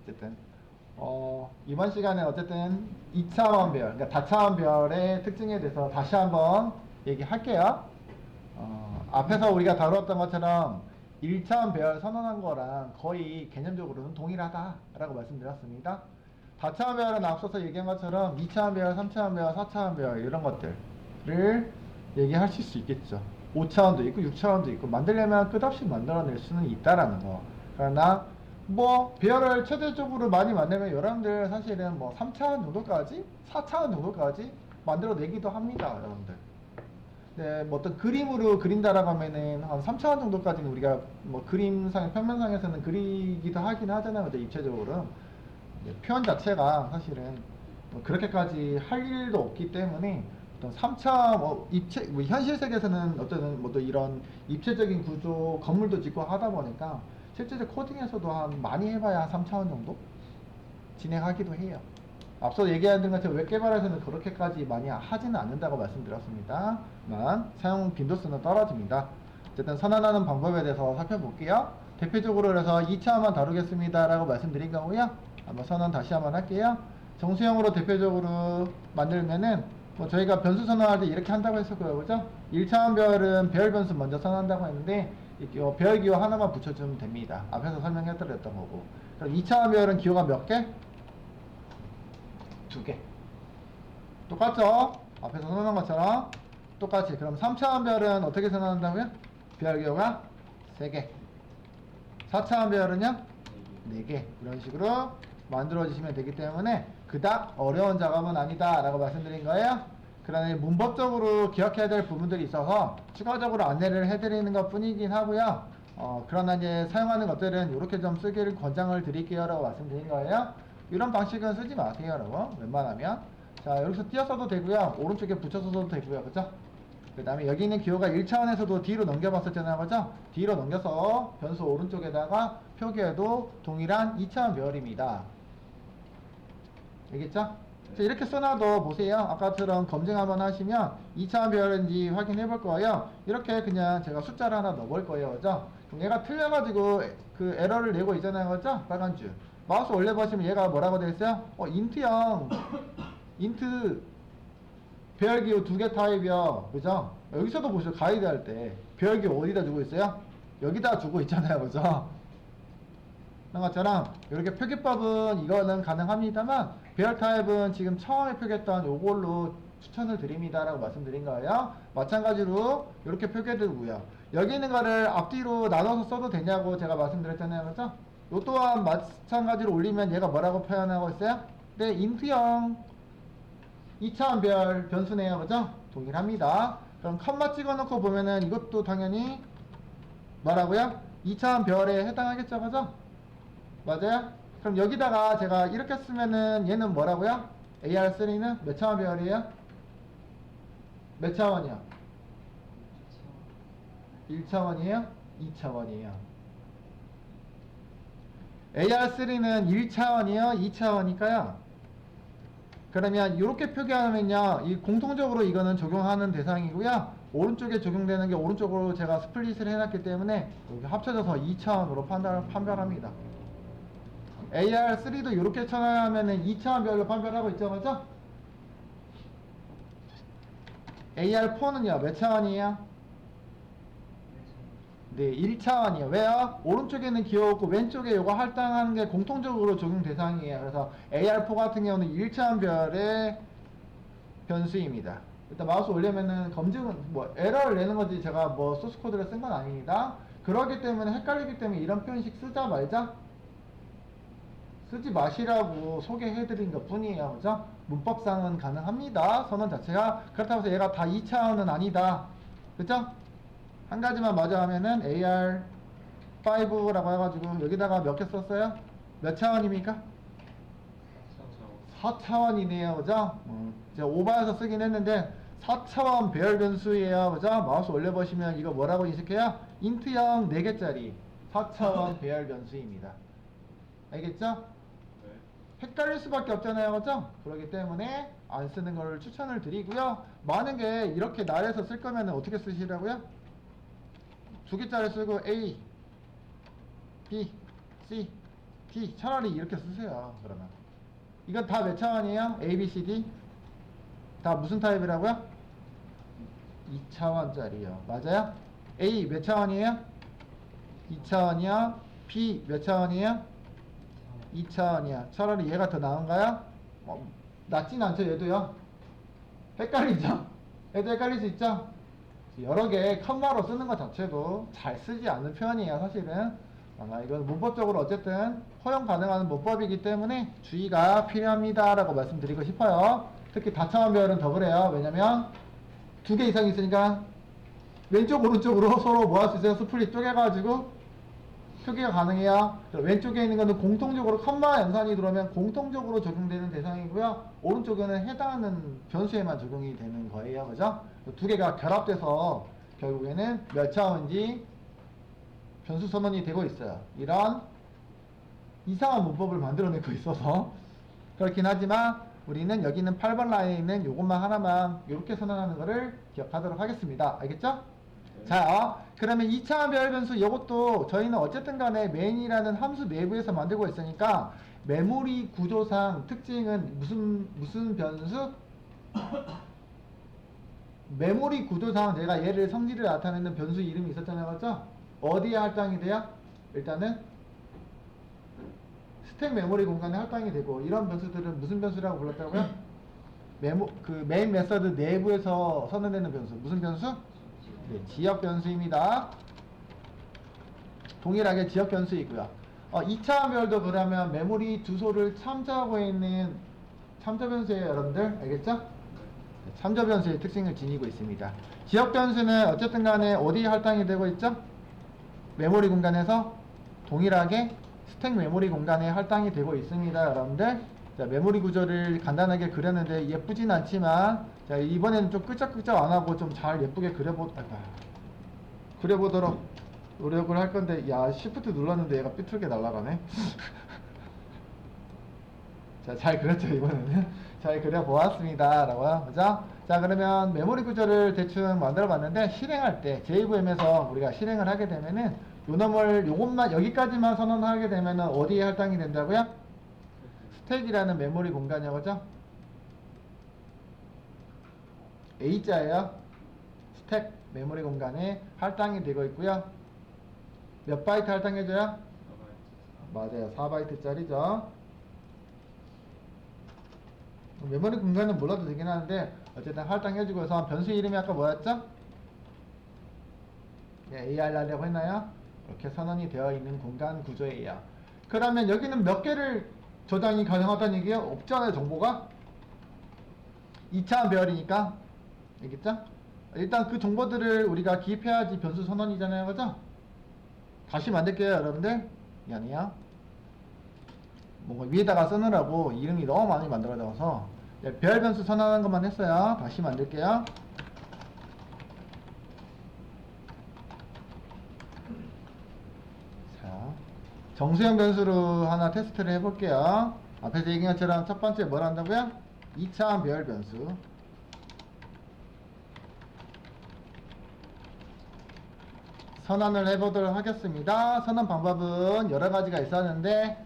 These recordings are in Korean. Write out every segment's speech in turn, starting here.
어쨌든 이번 시간에 어쨌든 2차원 배열, 그러니까 다차원 배열의 특징에 대해서 다시 한번 얘기할게요. 앞에서 우리가 다루었던 것처럼 1차원 배열 선언한 거랑 거의 개념적으로는 동일하다라고 말씀드렸습니다. 다차원 배열은 앞서서 얘기한 것처럼 2차원 배열, 3차원 배열, 4차원 배열 이런 것들을 얘기하실 수 있겠죠. 5차원도 있고 6차원도 있고 만들려면 끝없이 만들어낼 수는 있다라는 거. 그러나 뭐 배열을 최대적으로 많이 만들면 여러분들 사실은 뭐 3차원 정도까지 4차원 정도까지 만들어내기도 합니다, 여러분들. 네, 뭐 어떤 그림으로 그린다라고 하면은 한 3차원 정도까지는 우리가 뭐 그림상, 평면상에서는 그리기도 하긴 하잖아요. 근데 입체적으로 표현 자체가 사실은 뭐 그렇게까지 할 일도 없기 때문에 어떤 3차 뭐 입체 뭐 현실 세계에서는 어떤 뭐 또 이런 입체적인 구조 건물도 짓고 하다 보니까 실제로 코딩에서도 한 많이 해봐야 한 3차원 정도 진행하기도 해요. 앞서 얘기한 것처럼 웹 개발에서는 그렇게까지 많이 하지는 않는다고 말씀드렸습니다만 사용 빈도수는 떨어집니다. 어쨌든 선언하는 방법에 대해서 살펴볼게요. 대표적으로 그래서 2차만 다루겠습니다 라고 말씀드린 거고요. 한번 선언 다시 한번 할게요. 정수형으로 대표적으로 만들면은 뭐 저희가 변수 선언할 때 이렇게 한다고 했었고요, 그죠? 1차원 배열은 배열 변수 먼저 선언한다고 했는데 배열 기호 하나만 붙여주면 됩니다. 앞에서 설명해드렸던 거고. 그럼 2차원 배열은 기호가 몇 개? 2개. 똑같죠? 앞에서 선언한 것처럼 똑같이. 그럼 3차원 배열은 어떻게 선언한다고요? 배열 기호가 3개. 4차원 배열은요? 4개. 이런 식으로 만들어 주시면 되기 때문에 그닥 어려운 작업은 아니다 라고 말씀드린 거예요. 그러나 문법적으로 기억해야 될 부분들이 있어서 추가적으로 안내를 해드리는 것 뿐이긴 하고요. 그러나 이제 사용하는 것들은 이렇게 좀 쓰기를 권장을 드릴게요 라고 말씀드린 거예요. 이런 방식은 쓰지 마세요 여러분, 웬만하면. 자, 여기서 띄어써도 되고요, 오른쪽에 붙여서 써도 되고요, 그죠? 그 다음에 여기 있는 기호가 1차원에서도 뒤로 넘겨봤었잖아요, 그죠? 뒤로 넘겨서 변수 오른쪽에다가 표기해도 동일한 2차원 배열입니다. 알겠죠? 자, 이렇게 써놔도 보세요. 아까처럼 검증 한번 하시면 2차원 배열인지 확인해 볼 거예요. 이렇게 그냥 제가 숫자를 하나 넣어 볼 거예요, 그죠? 그럼 얘가 틀려가지고 그 에러를 내고 있잖아요, 그죠? 빨간 줄. 마우스 올려보시면 얘가 뭐라고 되어 있어요? 인트형 인트 배열기호 2개 타입이요, 그죠? 여기서도 보시죠. 가이드 할 때 배열기호 어디다 주고 있어요? 여기다 주고 있잖아요, 그죠? 그런 것처럼 이렇게 표기법은 이거는 가능합니다만 배열 타입은 지금 처음에 표기했던 요걸로 추천을 드립니다 라고 말씀드린 거예요. 마찬가지로 이렇게 표기해두고요. 여기 있는 거를 앞뒤로 나눠서 써도 되냐고 제가 말씀드렸잖아요, 그죠? 요 또한 마찬가지로 올리면 얘가 뭐라고 표현하고 있어요? 네, 인트형 2차원 배열 변수네요, 그죠? 동일합니다. 그럼 컴마 찍어놓고 보면은 이것도 당연히 뭐라고요? 2차원 배열에 해당하겠죠, 그죠? 맞아요? 그럼 여기다가 제가 이렇게 쓰면은 얘는 뭐라고요? AR3는 몇 차원 배열이에요? 몇 차원이요? 1차원이에요? 2차원이에요? AR3는 1차원이요? 2차원이니까요. 그러면 이렇게 표기하면요, 이 공통적으로 이거는 적용하는 대상이고요. 오른쪽에 적용되는 게 오른쪽으로 제가 스플릿을 해놨기 때문에 여기 합쳐져서 2차원으로 판별합니다. AR3도 이렇게 쳐나가면은 2차원별로 판별하고 있죠, 맞죠? AR4는요, 몇 차원이에요? 네, 1차원이에요. 왜요? 오른쪽에는 기호 없고 왼쪽에 이거 할당하는 게 공통적으로 적용 대상이에요. 그래서 AR4 같은 경우는 1차원별의 변수입니다. 일단 마우스 올리면은 검증은 뭐 에러를 내는 거지 제가 뭐 소스 코드를 쓴 건 아닙니다. 그러기 때문에 헷갈리기 때문에 이런 표현식 쓰자 말자 쓰지 마시라고 소개해드린 것 뿐이에요, 그죠? 문법상은 가능합니다, 선언 자체가. 그렇다고 해서 얘가 다 2차원은 아니다, 그죠? 한 가지만 맞아 하면은 AR5라고 해가지고 여기다가 몇 개 썼어요? 몇 차원입니까? 4차원이네요, 그죠? 제가 오버해서 쓰긴 했는데 4차원 배열 변수예요, 그죠? 마우스 올려보시면 이거 뭐라고 인식해요? 인트형 4개짜리 4차원 배열 변수입니다. 알겠죠? 헷갈릴 수밖에 없잖아요, 그죠? 그렇기 때문에 안 쓰는 걸 추천을 드리고요. 만약에 이렇게 날에서 쓸 거면 어떻게 쓰시라고요? 2개짜리 쓰고 A, B, C, P. 차라리 이렇게 쓰세요. 그러면 이건 다 몇 차원이에요? A, B, C, D 다 무슨 타입이라고요? 2차원짜리요. 맞아요? A 몇 차원이에요? 2차원이요. B 몇 차원이에요? 2차원이야. 차라리 얘가 더 나은가요? 낫진 않죠, 얘도요. 헷갈리죠? 얘도 헷갈릴 수 있죠? 여러 개 컴마로 쓰는 것 자체도 잘 쓰지 않는 표현이에요, 사실은. 아마 이건 문법적으로 어쨌든 허용 가능한 문법이기 때문에 주의가 필요합니다 라고 말씀드리고 싶어요. 특히 다차원별은 더 그래요. 왜냐면 두 개 이상 있으니까 왼쪽 오른쪽으로 서로 뭐 할 수 있어요? 스플릿 쪼개가지고 표기가 가능해요. 왼쪽에 있는 거는 공통적으로 컴마 연산이 들어오면 공통적으로 적용되는 대상이고요. 오른쪽에는 해당하는 변수에만 적용이 되는 거예요. 그죠? 두 개가 결합돼서 결국에는 몇 차원인지 변수 선언이 되고 있어요. 이런 이상한 문법을 만들어내고 있어서 그렇긴 하지만 우리는 여기 있는 8번 라인에 있는 요것만 하나만 이렇게 선언하는 거를 기억하도록 하겠습니다. 알겠죠? 자, 그러면 2차원 별 변수 이것도 저희는 어쨌든 간에 main이라는 함수 내부에서 만들고 있으니까 메모리 구조상 특징은 무슨 변수? 메모리 구조상 내가 얘를 성질을 나타내는 변수 이름이 있었잖아요. 맞죠? 어디에 할당이 돼요? 일단은 스택 메모리 공간에 할당이 되고 이런 변수들은 무슨 변수라고 불렀다고요? 메인 메서드 내부에서 선언되는 변수. 무슨 변수? 네, 지역 변수입니다. 동일하게 지역 변수이고요. 2차원 별도 그러면 메모리 주소를 참조하고 있는 참조 변수예요, 여러분들. 알겠죠? 참조 변수의 특징을 지니고 있습니다. 지역 변수는 어쨌든 간에 어디에 할당이 되고 있죠? 메모리 공간에서 동일하게 스택 메모리 공간에 할당이 되고 있습니다, 여러분들. 자, 메모리 구조를 간단하게 그렸는데 예쁘진 않지만 자, 이번에는 좀 끄적끄적 안 하고 좀 잘 예쁘게 그려보도록 노력을 할 건데, 야, 시프트 눌렀는데 얘가 삐뚤게 날아가네. 자, 잘 그렸죠, 이번에는? 잘 그려보았습니다. 라고요. 그죠? 자, 그러면 메모리 구조를 대충 만들어 봤는데, 실행할 때, JVM에서 우리가 실행을 하게 되면은, 요 놈을, 요것만, 여기까지만 선언하게 되면은, 어디에 할당이 된다고요? 스택이라는 메모리 공간이요. 그죠? A자예요. 스택 메모리 공간에 할당이 되고 있고요. 몇 바이트 할당해줘요? 맞아요. 4바이트짜리죠. 메모리 공간은 몰라도 되긴 하는데 어쨌든 할당해주고 해서 변수 이름이 아까 뭐였죠? 네, AR라고 했나요? 이렇게 선언이 되어 있는 공간 구조예요. 그러면 여기는 몇 개를 저장이 가능하다는 얘기예요? 없잖아요, 정보가. 2차원 배열이니까. 알겠죠? 일단 그 정보들을 우리가 기입해야지 변수 선언이잖아요, 그죠? 다시 만들게요, 여러분들. 미안해요. 뭔가 위에다가 쓰느라고 이름이 너무 많이 만들어져서 별 변수 선언하는 것만 했어요. 다시 만들게요. 자, 정수형 변수로 하나 테스트를 해볼게요. 앞에서 얘기한 것처럼 첫 번째 뭘 한다고요? 2차원 별 변수. 선언을 해보도록 하겠습니다. 선언 방법은 여러 가지가 있었는데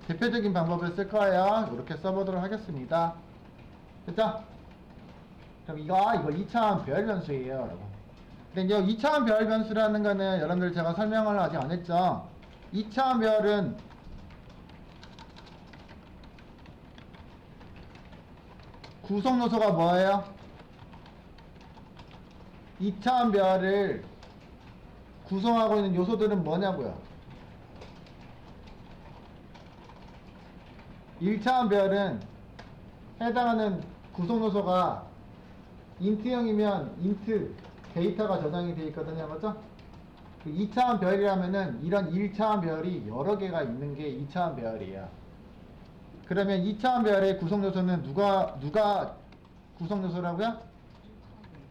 대표적인 방법을 쓸 거예요. 이렇게 써보도록 하겠습니다. 됐죠? 그럼 이거 2차원 별 변수예요, 여러분. 근데 이제 2차원 별 변수라는 거는 여러분들 제가 설명을 아직 안 했죠. 2차원 별은 구성 요소가 뭐예요? 2차원 별을 구성하고 있는 요소들은 뭐냐고요? 1차원 별은 해당하는 구성 요소가 인트형이면 인트 데이터가 저장이 되어 있거든요. 맞죠? 그 2차원 별이라면은 이런 1차원 별이 여러 개가 있는 게 2차원 별이에요. 그러면 2차원 별의 구성 요소는 누가 구성 요소라고요?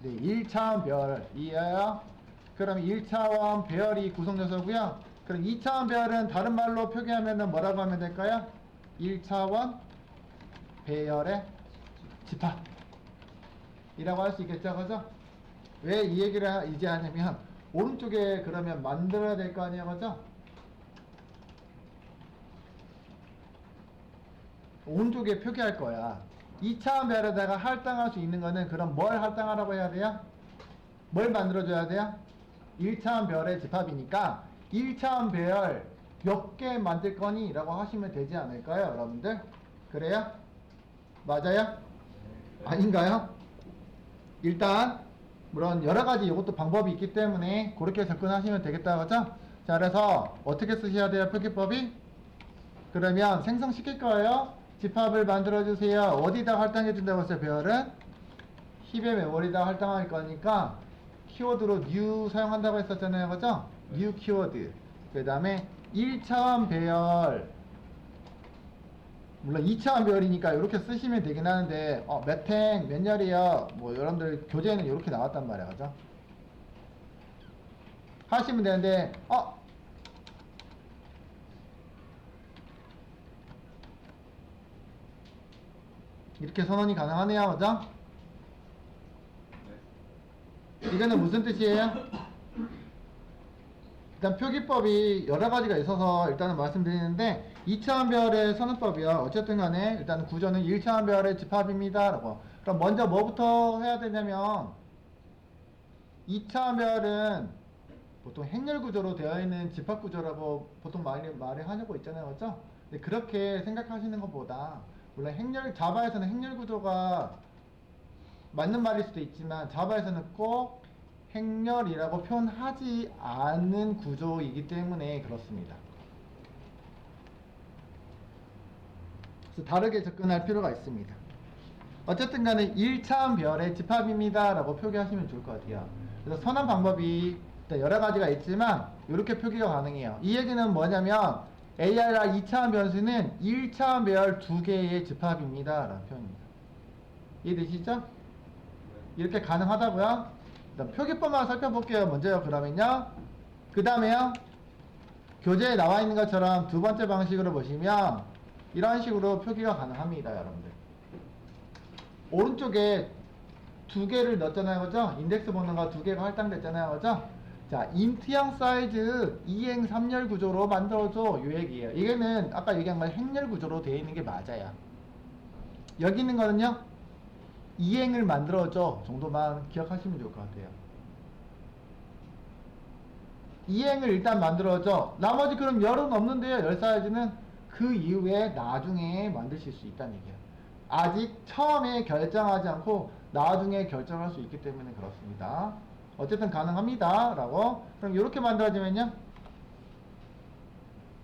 네, 1차원 별이에요. 그럼 1차원 별이 구성 요소고요. 그럼 2차원 별은 다른 말로 표기하면 뭐라고 하면 될까요? 1차원 배열의 집합 이라고 할 수 있겠죠, 그죠? 왜 이 얘기를 이제 하냐면 오른쪽에 그러면 만들어야 될 거 아니에요, 그죠? 오른쪽에 표기할 거야. 2차원 별에다가 할당할 수 있는 거는 그럼 뭘 할당하라고 해야 돼요? 뭘 만들어줘야 돼요? 1차원 별의 집합이니까 1차원 별 몇 개 만들 거니? 라고 하시면 되지 않을까요, 여러분들? 그래요? 맞아요? 아닌가요? 일단 물론 여러가지 이것도 방법이 있기 때문에 그렇게 접근하시면 되겠다, 그죠? 자, 그래서 어떻게 쓰셔야 돼요, 표기법이? 그러면 생성시킬 거예요. 집합을 만들어주세요. 어디다 할당해준다고 했어요, 별은? 힙의 메모리다 할당할 거니까 키워드로 new 사용한다고 했었잖아요, 그죠? new 키워드. 그 다음에 1차원 배열, 물론 2차원 배열이니까 이렇게 쓰시면 되긴 하는데 몇 행, 몇 열이요, 뭐 여러분들 교재에는 이렇게 나왔단 말이야, 그죠? 하시면 되는데 이렇게 선언이 가능하네요, 그죠? 이거는 무슨 뜻이에요? 일단 표기법이 여러 가지가 있어서 일단은 말씀드리는데 2차원 별의 선언법이요. 어쨌든 간에 일단 구조는 1차원 별의 집합입니다. 라고. 그럼 먼저 뭐부터 해야 되냐면 2차원 별은 보통 행렬 구조로 되어 있는 집합 구조라고 보통 말을 하려고 있잖아요. 그렇죠? 근데 그렇게 생각하시는 것보다 물론 자바에서는 행렬 구조가 맞는 말일 수도 있지만 자바에서는 꼭 행렬이라고 표현하지 않는 구조이기 때문에 그렇습니다. 그래서 다르게 접근할 필요가 있습니다. 어쨌든 간에 1차원 별의 집합입니다 라고 표기하시면 좋을 것 같아요. 그래서 선언 방법이 여러 가지가 있지만 이렇게 표기가 가능해요. 이 얘기는 뭐냐면 ARR 2차원 변수는 1차원 별 2개의 집합입니다 라는 표현입니다. 이해되시죠? 이렇게 가능하다고요? 일단 표기법만 살펴볼게요. 먼저요. 그러면요. 그 다음에요. 교재에 나와 있는 것처럼 두 번째 방식으로 보시면 이런 식으로 표기가 가능합니다. 여러분들. 오른쪽에 두 개를 넣었잖아요. 그죠? 인덱스 번호가 두 개가 할당됐잖아요. 그죠? 자, 인트형 사이즈 2행 3열 구조로 만들어줘. 요 얘기예요. 이게는 아까 얘기한 건 행렬 구조로 되어 있는 게 맞아요. 여기 있는 거는요. 2행을 만들어줘 정도만 기억하시면 좋을 것 같아요. 2행을 일단 만들어줘. 나머지 그럼 열은 없는데요. 열 사이즈는 그 이후에 나중에 만드실 수 있다는 얘기예요. 아직 처음에 결정하지 않고 나중에 결정할 수 있기 때문에 그렇습니다. 어쨌든 가능합니다 라고. 그럼 이렇게 만들어지면요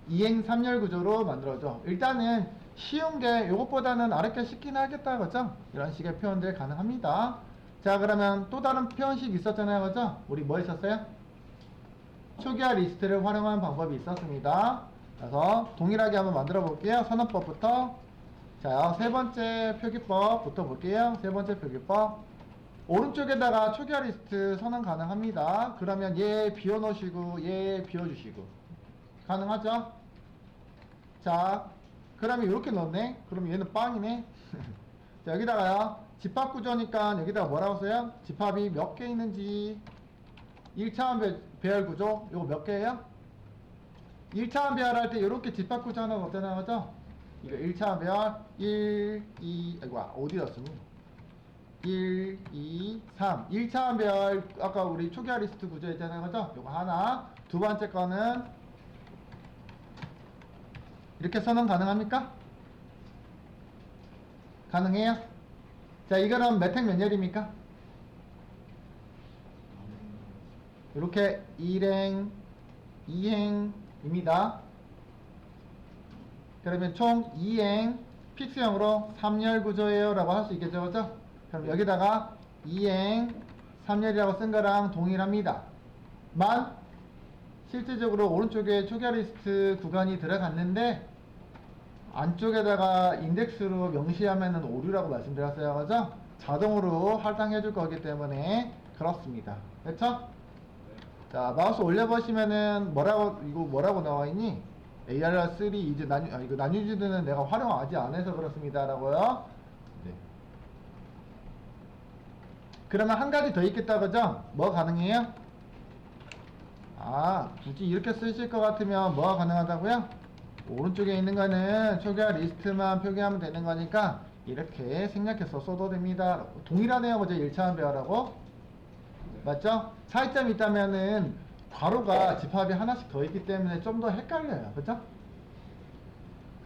2행 3열 구조로 만들어줘. 일단은 쉬운 게 이것보다는 아랫게 쉽긴 하겠다, 그죠? 이런 식의 표현들 가능합니다. 자, 그러면 또 다른 표현식 있었잖아요, 그죠? 우리 뭐 있었어요? 초기화 리스트를 활용하는 방법이 있었습니다. 그래서 동일하게 한번 만들어 볼게요. 선언법부터. 자, 세 번째 표기법부터 볼게요. 세 번째 표기법. 오른쪽에다가 초기화 리스트 선언 가능합니다. 그러면 얘 비워놓으시고 얘 비워주시고 가능하죠? 자, 그러면 이렇게 넣네. 그럼 얘는 빵이네. 자, 여기다가요 집합 구조니까 여기다가 뭐라고 써요? 집합이 몇 개 있는지. 1차원 배열 구조 이거 몇 개예요? 1차원 배열할 때 이렇게 집합 구조 하나 넣잖아요, 그죠? 이거 1차원 배열 1, 2, 아이고 어디다 쓰니? 1, 2, 3 1차원 배열 아까 우리 초기화 리스트 구조 있잖아요, 그죠? 이거 하나. 두 번째 거는 이렇게 선언 가능합니까? 가능해요? 자, 이거는 몇 행 몇 열입니까? 이렇게 1행, 2행입니다. 그러면 총 2행 픽스형으로 3열 구조예요 라고 할 수 있겠죠, 그죠? 그럼 여기다가 2행 3열이라고 쓴 거랑 동일합니다. 만 실질적으로 오른쪽에 초기화 리스트 구간이 들어갔는데 안쪽에다가 인덱스로 명시하면은 오류라고 말씀드렸어요, 그죠? 자동으로 할당해 줄 거기 때문에 그렇습니다. 됐죠? 자, 마우스 올려보시면은 뭐라고 나와 있니? AR3 이제 이거 나뉘지는 내가 활용하지 않아서 그렇습니다 라고요. 네. 그러면 한 가지 더 있겠다, 그죠? 뭐 가능해요? 아, 굳이 이렇게 쓰실 것 같으면 뭐가 가능하다고요? 오른쪽에 있는 거는 초기화 리스트만 표기하면 되는 거니까 이렇게 생략해서 써도 됩니다. 동일하네요. 그죠? 1차원 배열하고. 맞죠? 차이점이 있다면은 괄호가 집합이 하나씩 더 있기 때문에 좀 더 헷갈려요. 그죠?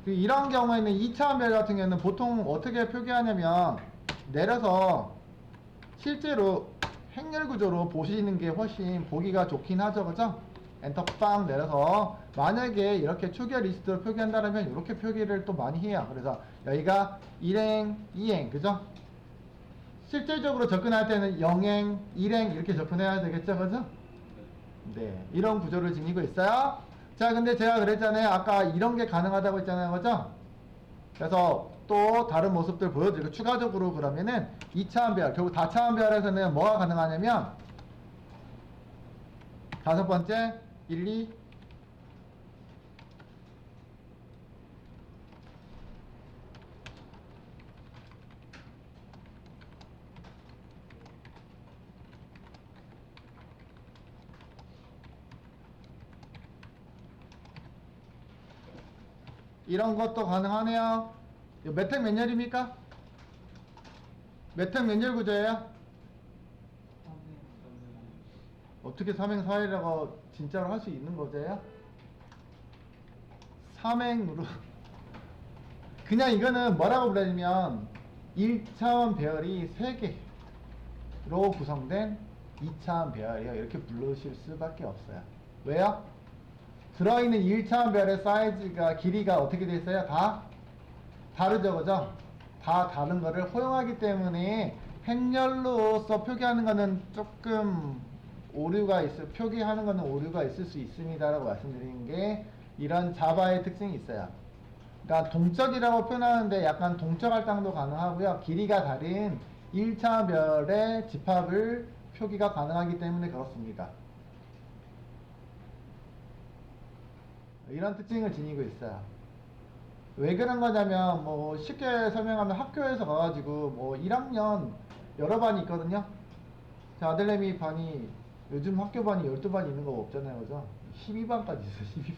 이런 경우에는 2차원 배열 같은 경우는 보통 어떻게 표기하냐면 내려서 실제로 행렬 구조로 보시는 게 훨씬 보기가 좋긴 하죠. 그죠? 엔터 빵 내려서 만약에 이렇게 초기화 리스트로 표기한다면 이렇게 표기를 또 많이 해요. 그래서 여기가 1행, 2행, 그죠? 실질적으로 접근할 때는 0행, 1행 이렇게 접근해야 되겠죠. 그죠? 네, 이런 구조를 지니고 있어요. 자, 근데 제가 그랬잖아요. 아까 이런 게 가능하다고 했잖아요. 그죠? 그래서 또 다른 모습들 보여드리고 추가적으로 그러면은 2차원 배열, 결국 다차원 배열에서는 뭐가 가능하냐면 다섯 번째 1, 2 이런 것도 가능하네요. 몇 행 몇 열입니까? 몇 행 몇 열 구조예요? 어떻게 3행 4열이라고 진짜로 할 수 있는 거죠? 3행으로 그냥 이거는 뭐라고 불러냐면 1차원 배열이 3개로 구성된 2차원 배열이요. 이렇게 부르실 수밖에 없어요. 왜요? 들어있는 1차원 배열의 사이즈가 길이가 어떻게 돼 있어요? 다 다르죠. 그죠? 다 다른 거를 허용하기 때문에 행렬로서 표기하는 거는 조금 오류가 표기하는 거는 오류가 있을 수 있습니다 라고 말씀드리는 게 이런 자바의 특징이 있어요. 그러니까 동적이라고 표현하는데 약간 동적 할당도 가능하고요. 길이가 다른 1차별의 집합을 표기가 가능하기 때문에 그렇습니다. 이런 특징을 지니고 있어요. 왜 그런 거냐면 뭐 쉽게 설명하면 학교에서 가가지고 뭐 1학년 여러 반이 있거든요. 제 아들내미 반이 요즘 학교 반이 12반 있는 거 없잖아요. 그죠? 12반까지 있어요. 12반.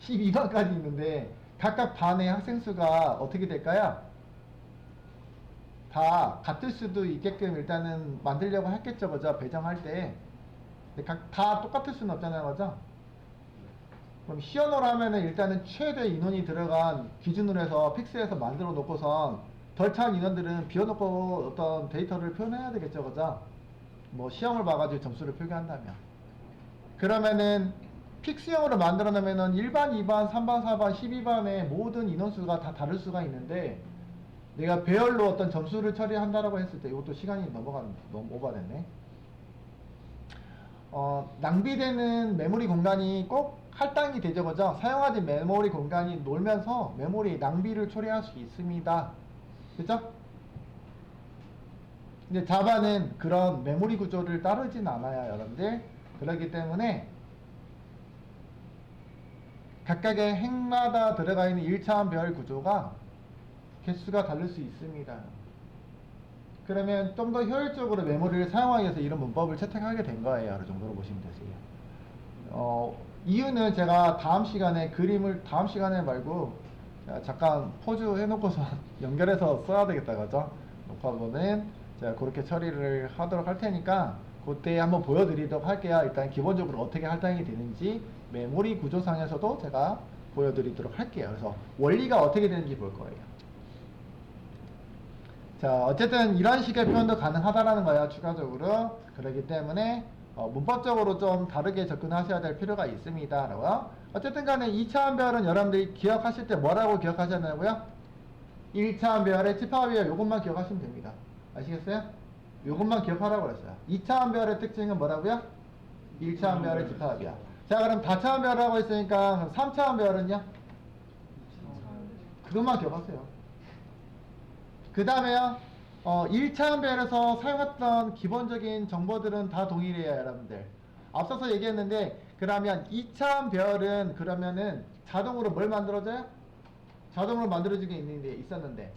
12반까지 있는데 각각 반의 학생 수가 어떻게 될까요? 다 같을 수도 있게끔 일단은 만들려고 했겠죠. 그죠? 배정할 때. 근데 다 똑같을 수는 없잖아요. 그죠? 그럼 시연으로 하면은 일단은 최대 인원이 들어간 기준으로 해서 픽스해서 만들어 놓고선 덜 찬 인원들은 비워놓고 어떤 데이터를 표현해야 되겠죠. 그죠? 뭐 시험을 봐가지고 점수를 표기한다면. 그러면은 픽스형으로 만들어 놓으면은 1반, 2반, 3반, 4반, 12반의 모든 인원수가 다 다를 수가 있는데 내가 배열로 어떤 점수를 처리한다라고 했을 때 이것도 시간이 너무 오버됐네. 낭비되는 메모리 공간이 꼭 할당이 되죠. 그죠? 사용하는 메모리 공간이 놀면서 메모리 낭비를 초래할 수 있습니다. 그죠? 근데 자바는 그런 메모리 구조를 따르진 않아요, 여러분들. 그렇기 때문에 각각의 행마다 들어가 있는 1차원 배열 구조가 개수가 다를 수 있습니다. 그러면 좀 더 효율적으로 메모리를 사용하기 위해서 이런 문법을 채택하게 된 거예요. 그 정도로 보시면 되세요. 이유는 제가 다음 시간에 다음 시간에 말고 잠깐 포즈 해놓고서 연결해서 써야 되겠다. 그죠? 녹화본은 제가 그렇게 처리를 하도록 할 테니까 그때 한번 보여드리도록 할게요. 일단 기본적으로 어떻게 할당이 되는지 메모리 구조상에서도 제가 보여드리도록 할게요. 그래서 원리가 어떻게 되는지 볼 거예요. 자, 어쨌든 이런 식의 표현도 가능하다라는 거예요. 추가적으로. 그렇기 때문에 문법적으로 좀 다르게 접근하셔야 될 필요가 있습니다. 라고요. 어쨌든 간에 2차원 배열은 여러분들이 기억하실 때 뭐라고 기억하셨냐고요? 1차원 배열의 집합이에요. 요것만 기억하시면 됩니다. 아시겠어요? 요것만 기억하라고 그랬어요. 2차원 배열의 특징은 뭐라고요? 1차원 배열의 집합이야. 자, 그럼 다차원 배열이라고 했으니까 3차원 배열은요? 그것만 기억하세요. 그 다음에요, 1차원 배열에서 사용했던 기본적인 정보들은 다 동일해요, 여러분들. 앞서서 얘기했는데, 그러면 2차원 배열은 그러면은 자동으로 뭘 만들어줘요? 자동으로 만들어지게 있었는데,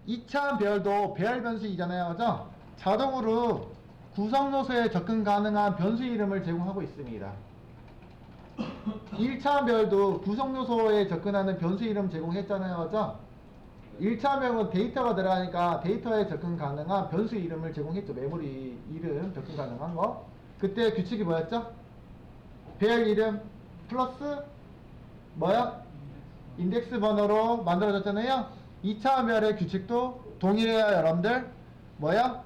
2차원 배열도 배열 변수이잖아요, 그죠? 자동으로 구성 요소에 접근 가능한 변수 이름을 제공하고 있습니다. 1차 별도 구성 요소에 접근하는 변수 이름 제공했잖아요. 그죠? 1차 별은 데이터가 들어가니까 데이터에 접근 가능한 변수 이름을 제공했죠. 메모리 이름 접근 가능한 거. 그때 규칙이 뭐였죠? 별 이름 플러스 뭐야? 인덱스 번호로 만들어졌잖아요. 2차 별의 규칙도 동일해요. 여러분들 뭐야?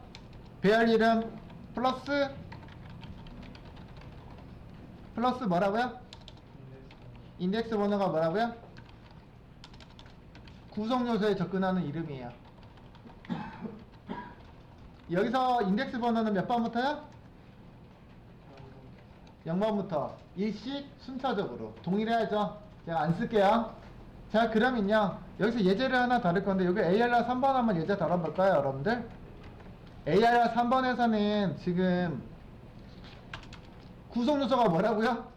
별 이름 플러스 뭐라고요? 인덱스 번호가 뭐라고요? 구성 요소에 접근하는 이름이에요. 여기서 인덱스 번호는 몇 번부터요? 0번부터 일씩 순차적으로 동일해야죠. 제가 안 쓸게요. 자, 그러면요 여기서 예제를 하나 다룰 건데 여기 ARR 3번 한번 예제 다뤄볼까요, 여러분들? ARR 3번에서는 지금 구성 요소가 뭐라고요?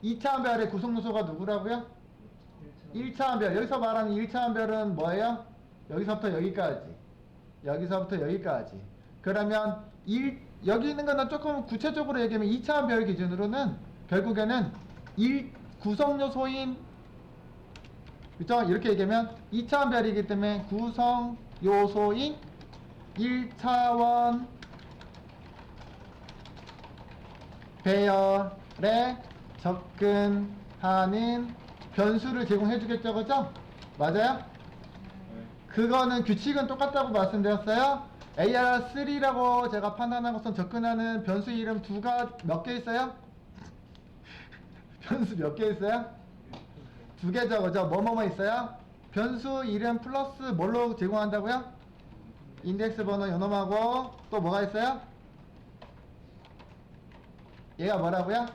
2차 함별의 구성 요소가 누구라고요? 1차 함별. 여기서 말하는 1차 함별은 뭐예요? 여기서부터 여기까지. 여기서부터 여기까지. 그러면 여기 있는 거는 조금 구체적으로 얘기하면 2차 함별 기준으로는 결국에는 구성 요소인 그죠? 이렇게 얘기하면 2차 함별이기 때문에 구성 요소인 1차원 배열에 접근하는 변수를 제공해 주겠죠. 그죠? 맞아요? 그거는 규칙은 똑같다고 말씀드렸어요. AR3라고 제가 판단한 것은 접근하는 변수 이름 몇 개 있어요? 변수 몇 개 있어요? 2개죠. 그죠? 뭐뭐뭐 있어요? 변수 이름 플러스 뭘로 제공한다고요? 인덱스 번호 요놈하고 또 뭐가 있어요? 얘가 뭐라고요?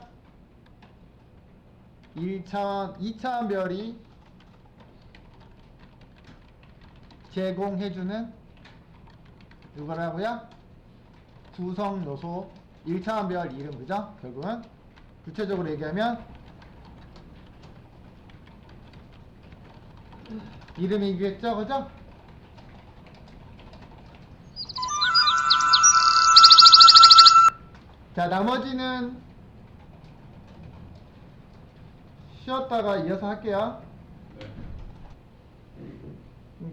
2차원 별이 제공해주는 이거라고요? 구성 요소 1차원 별 이름. 그죠? 결국은 구체적으로 얘기하면 이름이겠죠. 그죠? 자, 나머지는 쉬었다가 이어서 할게요.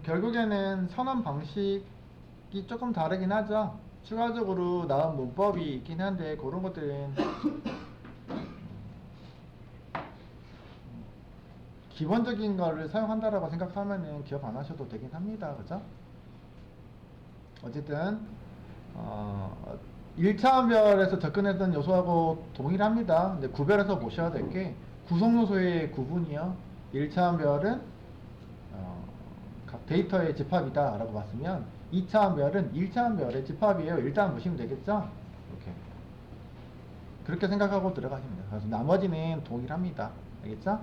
결국에는 선언 방식이 조금 다르긴 하죠. 추가적으로 나온 문법이 있긴 한데 그런 것들은 기본적인 거를 사용한다라고 생각하면은 기억 안 하셔도 되긴 합니다. 그죠? 어쨌든 1차원별에서 접근했던 요소하고 동일합니다. 근데 구별해서 보셔야 될 게 구성 요소의 구분이요. 1차원별은 각 데이터의 집합이다 라고 봤으면 2차원별은 1차원별의 집합이에요. 일단 보시면 되겠죠? 이렇게 그렇게 생각하고 들어가시면 돼요. 그래서 나머지는 동일합니다. 알겠죠?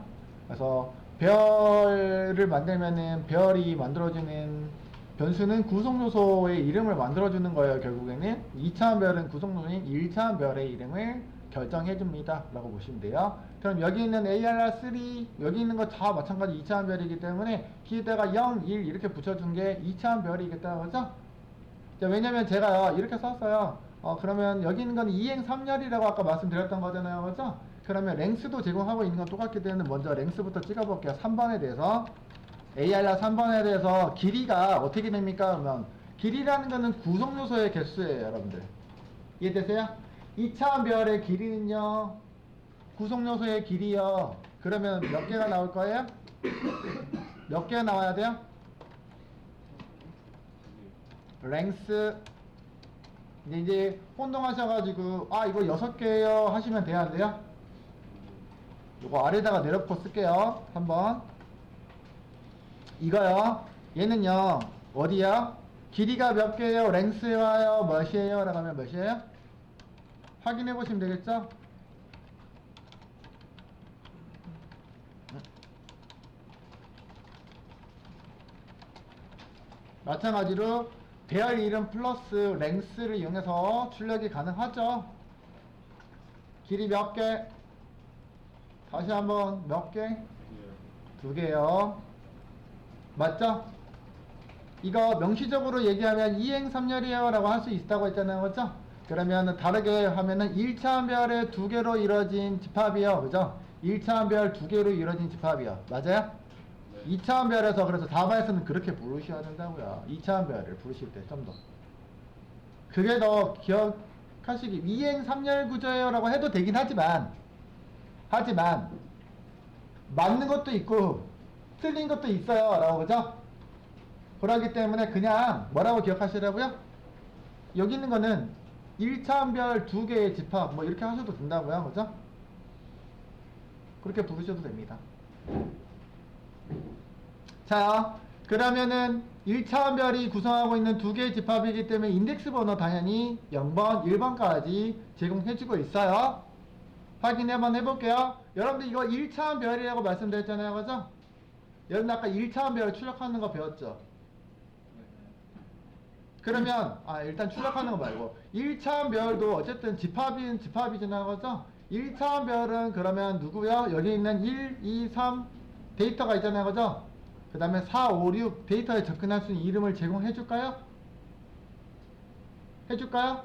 그래서 별을 만들면은 별이 만들어지는 변수는 구성요소의 이름을 만들어주는 거예요. 결국에는 2차원 별은 구성요소인 1차원 별의 이름을 결정해줍니다 라고 보시면 돼요. 그럼 여기 있는 ARR3 여기 있는 거 다 마찬가지 2차원 별이기 때문에 뒤에다가 0, 1 이렇게 붙여준 게 2차원 별이겠다. 그죠? 자, 왜냐면 제가 이렇게 썼어요. 그러면 여기 있는 건 2행 3열이라고 아까 말씀드렸던 거잖아요. 그죠? 그러면 랭스도 제공하고 있는 건 똑같기 때문에 먼저 랭스부터 찍어볼게요. 3번에 대해서 ARR 3번에 대해서 길이가 어떻게 됩니까? 그러면 길이라는 거는 구성 요소의 개수예요. 여러분들 이해되세요? 2차원 별의 길이는요 구성 요소의 길이요. 그러면 몇 개가 나올 거예요? 몇 개가 나와야 돼요? 랭스. 이제 혼동하셔가지고 이거 6개요 하시면 돼야 안 돼요? 이거 아래다가 내려놓고 쓸게요. 한번 이거요. 얘는요 어디야? 길이가 몇 개예요? 랭스와요? 몇이에요? 라고 하면 몇이에요? 확인해 보시면 되겠죠? 마찬가지로 배열 이름 플러스 랭스를 이용해서 출력이 가능하죠. 길이 몇 개? 다시 한번 몇 개? 2개요. 맞죠? 이거 명시적으로 얘기하면 2행 3열이에요 라고 할 수 있다고 했잖아요. 그렇죠? 그러면 다르게 하면은 1차원 별의 두 개로 이루어진 집합이요. 그죠? 1차원 별 두 개로 이루어진 집합이요. 맞아요? 네. 2차원 별에서 그래서 4번에서는 그렇게 부르셔야 된다고요. 2차원 별을 부르실 때 좀 더. 그게 더 기억하시기, 이행 3열 구조예요 라고 해도 되긴 하지만 맞는 것도 있고 틀린 것도 있어요 라고. 그죠? 그러기 때문에 그냥 뭐라고 기억하시라고요? 여기 있는 거는 1차원 별 두 개의 집합 뭐 이렇게 하셔도 된다고요. 그죠? 그렇게 부르셔도 됩니다. 자, 그러면은 1차원 별이 구성하고 있는 두 개의 집합이기 때문에 인덱스 번호 당연히 0번, 1번까지 제공해주고 있어요. 확인 한번 해볼게요. 여러분들 이거 1차원 별이라고 말씀드렸잖아요. 그죠? 여러분 아까 1차원 별 출력하는 거 배웠죠? 그러면 일단 출력하는 거 말고 1차원 별도 어쨌든 집합이잖아요. 그죠? 1차원 별은 그러면 누구요? 여기 있는 1, 2, 3 데이터가 있잖아요. 그죠? 그 다음에 4, 5, 6 데이터에 접근할 수 있는 이름을 제공해 줄까요? 해줄까요?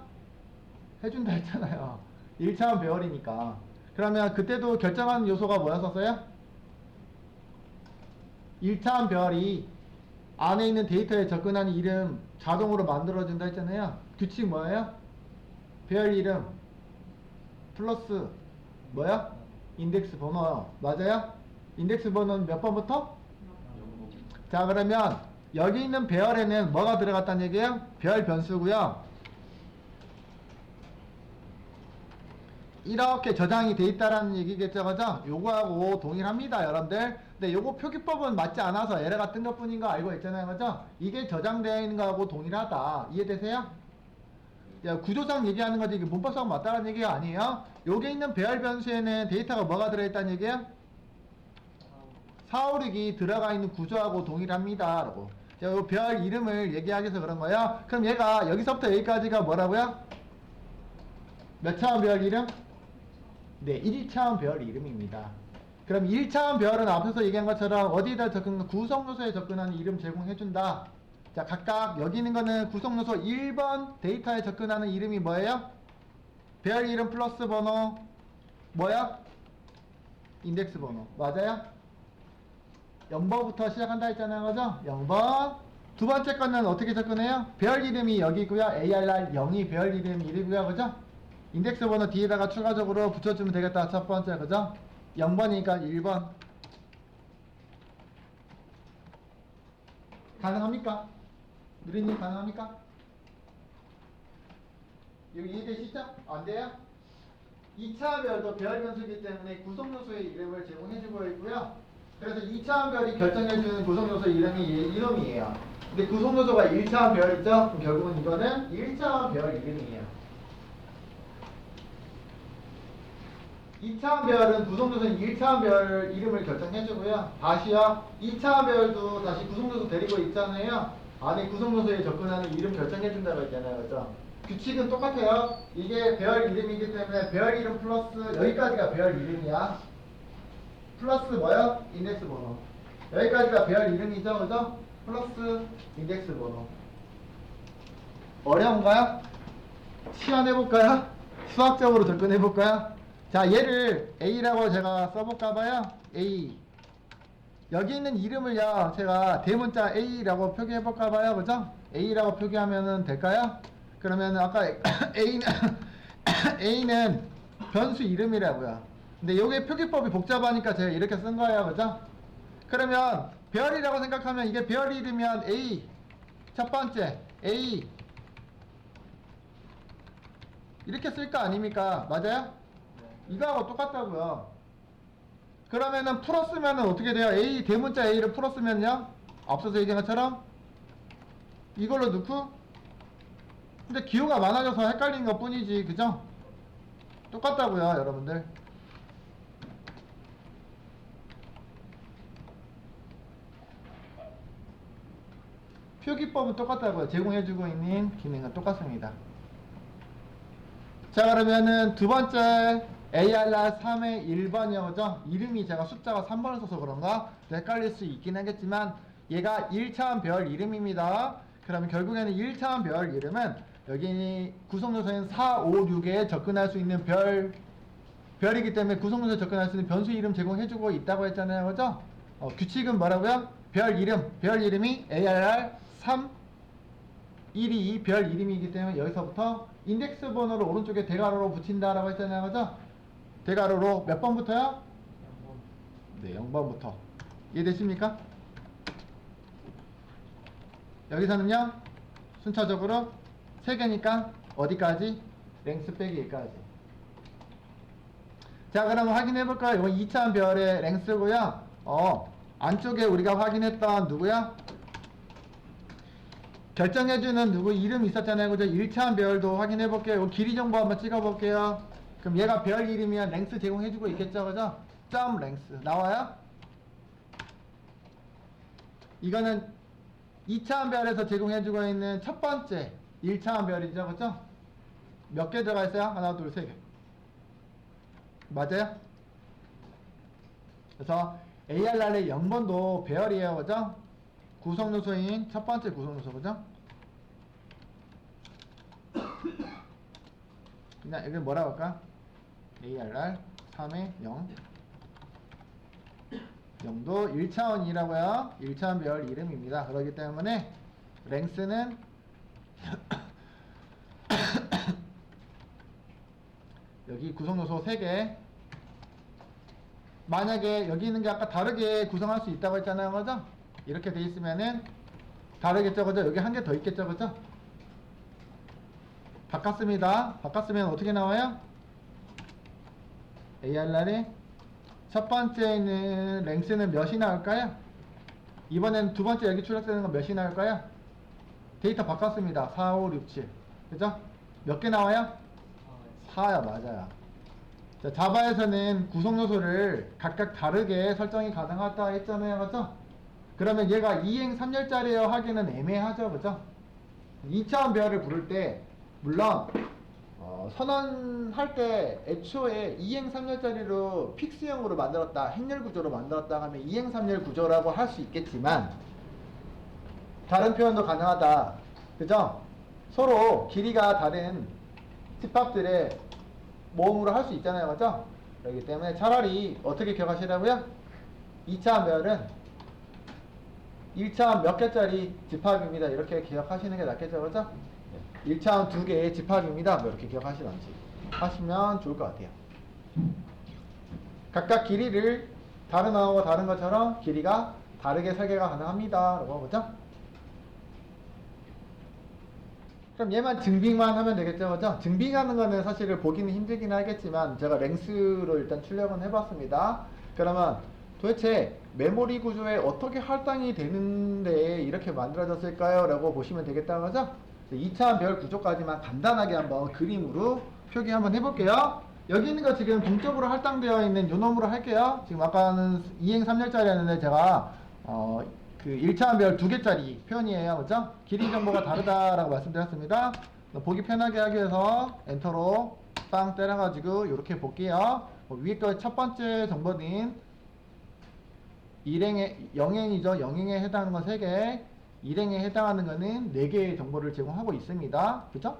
해준다 했잖아요. 1차원 배열이니까. 그러면 그때도 결정하는 요소가 뭐였었어요? 1차원 별이 안에 있는 데이터에 접근하는 이름 자동으로 만들어준다 했잖아요. 규칙 뭐예요? 배열 이름 플러스 뭐야? 인덱스 번호. 맞아요? 인덱스 번호는 몇 번부터? 자, 그러면 여기 있는 배열에는 뭐가 들어갔다는 얘기예요? 배열 변수고요. 이렇게 저장이 돼 있다라는 얘기겠죠. 그죠? 요거하고 동일합니다, 여러분들. 근데 요거 표기법은 맞지 않아서 에러가 뜬 것 뿐인 거 알고 있잖아요. 그죠? 이게 저장되어 있는 거하고 동일하다. 이해되세요? 야, 구조상 얘기하는 거지 이게 문법상 맞다라는 얘기가 아니에요. 여기 있는 배열 변수에는 데이터가 뭐가 들어있다는 얘기예요? 4, 5, 6이 들어가 있는 구조하고 동일합니다 라고. 자, 요 별 이름을 얘기하기 위해서 그런 거예요. 그럼 얘가 여기서부터 여기까지가 뭐라고요? 몇 차원 별 이름? 네, 1차원 별 이름입니다. 그럼 1차원 별은 앞에서 얘기한 것처럼 어디에다 구성 요소에 접근하는 이름 제공해준다. 자, 각각 여기 있는 거는 구성 요소 1번 데이터에 접근하는 이름이 뭐예요? 별 이름 플러스 번호 뭐야? 인덱스 번호. 맞아요? 0번부터 시작한다 했잖아요. 그죠? 0번. 두 번째 거는 어떻게 접근해요? 별 이름이 여기 있고요. ARR 0이 별 이름 1이고요. 그죠? 인덱스 번호 뒤에다가 추가적으로 붙여주면 되겠다. 첫 번째. 그죠? 0번이니까 1번. 가능합니까? 누리님 가능합니까? 여기 이해되시죠? 안 돼요? 2차 별도 별 변수이기 때문에 구성 요소의 이름을 제공해주고 있고요. 그래서 2차원 별이 결정해주는 구성요소 이름이 이놈이에요. 근데 구성요소가 1차원 별이죠? 그럼 결국은 이거는 1차원 별 이름이에요. 2차원 별은 구성요소는 1차원 별 이름을 결정해주고요. 다시요. 2차원 별도 다시 구성요소 데리고 있잖아요. 안에 구성요소에 접근하는 이름 결정해준다고 했잖아요. 그죠? 규칙은 똑같아요. 이게 별 이름이기 때문에 별 이름 플러스 여기까지가 별 이름이야. 플러스 뭐야? 인덱스 번호. 여기까지가 별 이름이죠, 그죠? 플러스 인덱스 번호. 어려운가요? 시연해볼까요? 수학적으로 접근해볼까요? 자, 얘를 A라고 제가 써볼까봐요. A. 여기 있는 이름을요, 제가 대문자 A라고 표기해볼까봐요, 그죠? A라고 표기하면 될까요? 그러면 아까 A는 변수 이름이라고요. 근데 요게 표기법이 복잡하니까 제가 이렇게 쓴 거예요. 그죠? 그러면 별이라고 생각하면 이게 별 이름이면 A 첫 번째 A 이렇게 쓸 거 아닙니까? 맞아요? 이거하고 똑같다고요. 그러면은 풀었으면은 어떻게 돼요? A 대문자 A를 풀었으면요? 앞서서 얘기한 것처럼 이걸로 넣고 근데 기호가 많아져서 헷갈리는 것 뿐이지. 그죠? 똑같다고요, 여러분들. 표기법은 똑같다고요. 제공해주고 있는 기능은 똑같습니다. 자, 그러면은 두 번째 ARR 3의 1번이요. 그죠? 이름이 제가 숫자가 3번을 써서 그런가? 헷갈릴 수 있긴 하겠지만 얘가 1차원 별 이름입니다. 그러면 결국에는 1차원 별 이름은 여기 구성요소인 4, 5, 6에 접근할 수 있는 별이기 때문에 구성요소에 접근할 수 있는 변수 이름 제공해주고 있다고 했잖아요. 그죠? 규칙은 뭐라고요? 별 이름이 ARR 3, 1이 별 이름이기 때문에 여기서부터 인덱스 번호를 오른쪽에 대괄호로 붙인다라고 했잖아요. 그죠? 대괄호로 몇 번부터요? 네, 0번부터. 이해되십니까? 여기서는요, 순차적으로 3개니까 어디까지? 랭스 빼기 1까지. 자, 그럼 확인해볼까요? 이건 2차원 별의 랭스고요. 안쪽에 우리가 확인했던 누구야? 결정해주는 누구 이름 있었잖아요. 그죠? 1차원 별도 확인해볼게요. 길이 정보 한번 찍어볼게요. 그럼 얘가 별 이름이야. 랭스 제공해주고 있겠죠. 그죠? 점 랭스. 나와요? 이거는 2차원 별에서 제공해주고 있는 첫 번째 1차원 별이죠. 그죠? 몇 개 들어가 있어요? 하나, 둘, 세 개. 맞아요? 그래서 ARR의 0번도 배열이에요. 그죠? 구성요소인 첫 번째 구성요소. 그죠? 그냥 여기 뭐라고 할까? ARR 3의 0. 0도 1차원이라고요. 1차원 별 이름입니다. 그렇기 때문에 랭스는 여기 구성요소 3개. 만약에 여기 있는 게 아까 다르게 구성할 수 있다고 했잖아요. 그죠? 이렇게 돼 있으면은 다르겠죠. 그죠? 여기 한 개 더 있겠죠. 그죠? 바꿨습니다. 바꿨으면 어떻게 나와요? ARR의 첫 번째는 랭스는 몇이 나올까요? 이번엔 두 번째 여기 출력되는 건 몇이 나올까요? 데이터 바꿨습니다. 4, 5, 6, 7. 그죠? 몇 개 나와요? 4야, 맞아요. 자, 자바에서는 구성요소를 각각 다르게 설정이 가능하다 했잖아요. 그죠? 그러면 얘가 2행 3열짜리여 하기는 애매하죠. 그죠? 2차원 배열을 부를 때, 물론, 선언할 때 애초에 2행 3열짜리로 픽스형으로 만들었다, 행렬 구조로 만들었다 하면 2행 3열 구조라고 할 수 있겠지만, 다른 표현도 가능하다. 그죠? 서로 길이가 다른 집합들의 모음으로 할 수 있잖아요. 그죠? 그렇기 때문에 차라리 어떻게 기억하시라고요? 2차원 배열은 1차원 몇 개짜리 집합입니다. 이렇게 기억하시는 게 낫겠죠. 그죠? 1차원 2개의 집합입니다. 뭐 이렇게 기억하시던지 하시면 좋을 것 같아요. 각각 길이를 다른 언어와 다른 것처럼 길이가 다르게 설계가 가능합니다. 라고 그죠? 그럼 얘만 증빙만 하면 되겠죠. 그죠? 증빙하는 거는 사실 보기는 힘들긴 하겠지만 제가 랭스로 일단 출력은 해봤습니다. 그러면 도대체 메모리 구조에 어떻게 할당이 되는데 이렇게 만들어졌을까요? 라고 보시면 되겠다. 그죠? 2차원 별 구조까지만 간단하게 한번 그림으로 표기 한번 해볼게요. 여기 있는 거 지금 동적으로 할당되어 있는 요 놈으로 할게요. 지금 아까는 2행 3열짜리였는데 제가 그 1차원 별 2개짜리 표현이에요. 그죠? 길이 정보가 다르다라고 말씀드렸습니다. 보기 편하게 하기 위해서 엔터로 빵 때려가지고 이렇게 볼게요. 위에 거 첫 번째 정보는 1행에 0행이죠. 0행에 해당하는 건 3개, 1행에 해당하는 거는 4개의 정보를 제공하고 있습니다. 그죠?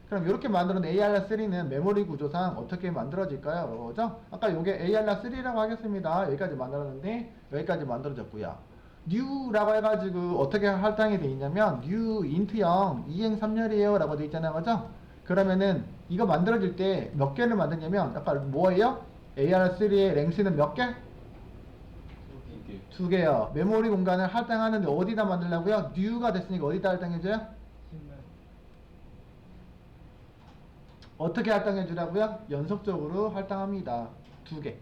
그럼 이렇게 만들어낸 ARR3는 메모리 구조상 어떻게 만들어질까요? 그죠? 아까 요게 ARR3라고 하겠습니다. 여기까지 만들었는데 여기까지 만들어졌고요. new라고 해가지고 어떻게 할당이 돼 있냐면 new int0 2행 3열이에요 라고 돼 있잖아요. 그죠? 그러면은 이거 만들어질 때 몇 개를 만드냐면 아까 뭐예요? AR3의 랭스는 몇 개? 2개요. 메모리 공간을 할당하는데 어디다 만들려고요? new가 됐으니까 어디다 할당해줘요? 어떻게 할당해 주라고요? 연속적으로 할당합니다. 2개.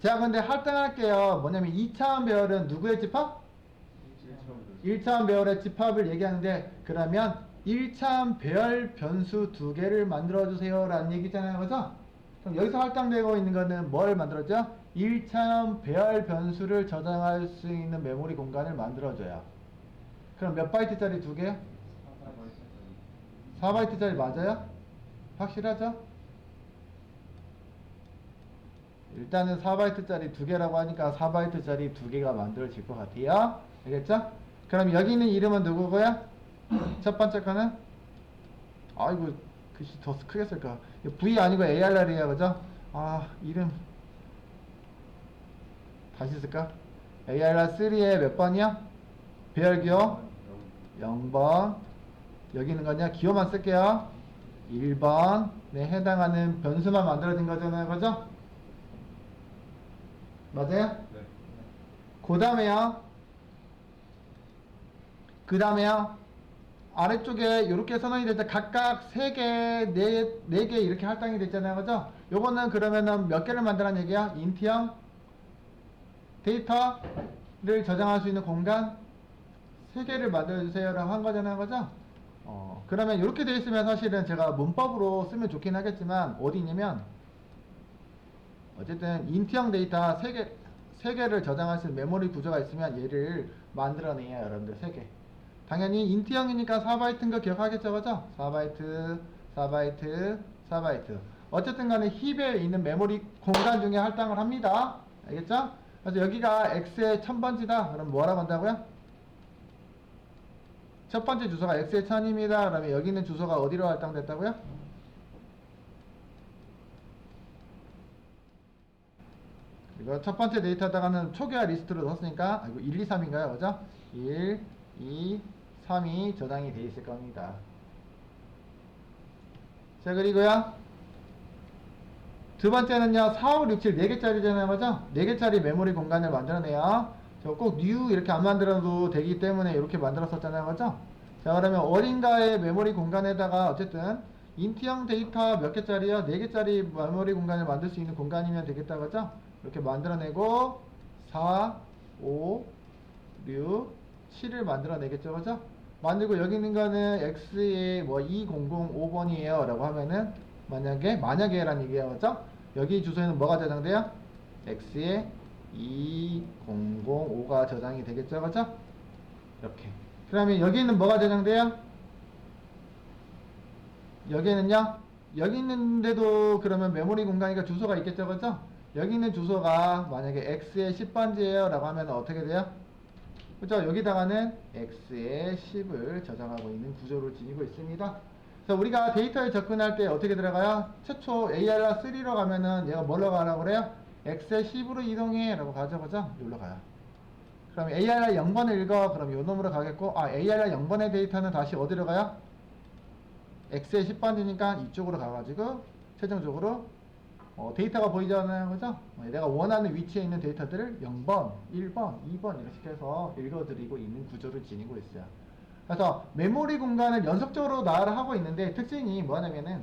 자, 근데 할당할게요. 뭐냐면 2차원 배열은 누구의 집합? 1차원 배열의 집합을 얘기하는데, 그러면 1차원 배열 변수 2개를 만들어주세요 라는 얘기잖아요. 그죠? 그럼 여기서 할당되고 있는 거는 뭘 만들어줘? 1차원 배열 변수를 저장할 수 있는 메모리 공간을 만들어줘요. 그럼 몇 바이트짜리 2개요? 4바이트짜리 맞아요? 확실하죠? 일단은 4바이트짜리 2개라고 하니까 4바이트짜리 2개가 만들어질 것 같아요. 알겠죠? 그럼 여기 있는 이름은 누구고요? 첫 번째 거는 아이고 글씨 더 크게 쓸까. V 아니고 ARR이야 그죠? 아 이름 다시 쓸까? ARR3의 몇 번이야? 배열기호 0번. 여기 있는 거냐? 기호만 쓸게요. 1번에 해당하는 변수만 만들어진 거잖아요 그죠? 맞아요? 네. 그 다음에요 아래쪽에 이렇게 선언이 될 때 각각 3개, 4개 이렇게 할당이 됐잖아요 그죠? 요거는 그러면은 몇 개를 만들라는 얘기야? 인트형 데이터를 저장할 수 있는 공간 3개를 만들어주세요 라고 한 거잖아요 그죠? 그러면 이렇게 되어 있으면 사실은 제가 문법으로 쓰면 좋긴 하겠지만 어디 있냐면 어쨌든 인트형 데이터 3개를 저장할 수 있는 메모리 구조가 있으면 얘를 만들어내요 여러분들 3개. 당연히 인트형이니까 4바이트인 거 기억하겠죠 그죠? 4바이트 4바이트 4바이트 어쨌든 간에 힙에 있는 메모리 공간 중에 할당을 합니다. 알겠죠? 그래서 여기가 x의 1000번지다 그럼 뭐라고 한다고요? 첫 번째 주소가 x의 1000입니다 그러면 여기 있는 주소가 어디로 할당됐다고요? 이거 첫 번째 데이터에다가는 초기화 리스트로 넣었으니까 이거 1, 2, 3인가요? 그죠? 1, 2, 3이 저장이 돼 있을 겁니다. 자 그리고요 두 번째는요 4, 5, 6, 7 4개짜리잖아요 그죠? 4개짜리 메모리 공간을 만들어내요. 저 꼭 new 이렇게 안 만들어도 되기 때문에 이렇게 만들었었잖아요 그죠? 자 그러면 어딘가의 메모리 공간에다가 어쨌든 인트형 데이터 몇 개짜리요? 4개짜리 메모리 공간을 만들 수 있는 공간이면 되겠다 그죠? 이렇게 만들어내고 4, 5, 6, 7을 만들어내겠죠 그죠? 만들고 여기 있는 거는 x의 뭐 2005번이에요 라고 하면은 만약에 라는 얘기예요 그죠? 여기 주소에는 뭐가 저장돼요? x의 2005가 저장이 되겠죠 그죠? 이렇게 그 다음에 여기는 뭐가 저장돼요? 여기는요 여기 있는데도 그러면 메모리 공간이니까 주소가 있겠죠 그죠? 여기 있는 주소가 만약에 x의 10번지에요 라고 하면 어떻게 돼요? 그죠? 여기다가는 x의 10을 저장하고 있는 구조를 지니고 있습니다. 그래서 우리가 데이터에 접근할 때 어떻게 들어가요? 최초 ARR3로 가면은 얘가 뭘로 가라고 그래요? x의 10으로 이동해 라고 가죠 그죠? 여기로 가요. 그럼 ARR 0번을 읽어 그럼 요 놈으로 가겠고 ARR 0번의 데이터는 다시 어디로 가요? x의 10번지니까 이쪽으로 가가지고 최종적으로 데이터가 보이잖아요 그죠? 내가 원하는 위치에 있는 데이터들을 0번, 1번, 2번 이렇게 해서 읽어드리고 있는 구조를 지니고 있어요. 그래서 메모리 공간을 연속적으로 나열을 하고 있는데 특징이 뭐냐면은